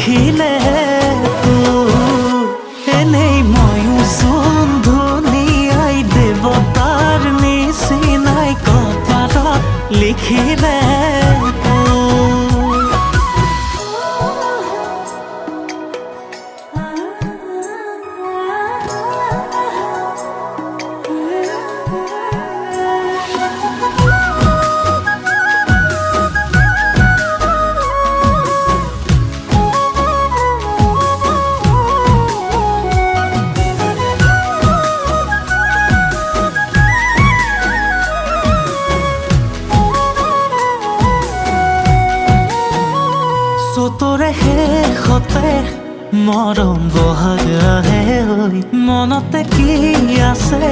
লিখিলে এনেই ময়ো চোন ধুনীয়াই দেৱতাৰ নিচিনাই কপালত লিখিলে চতৰে শেষতে মৰম বহাগ আহে ঐ মনতে কি আছে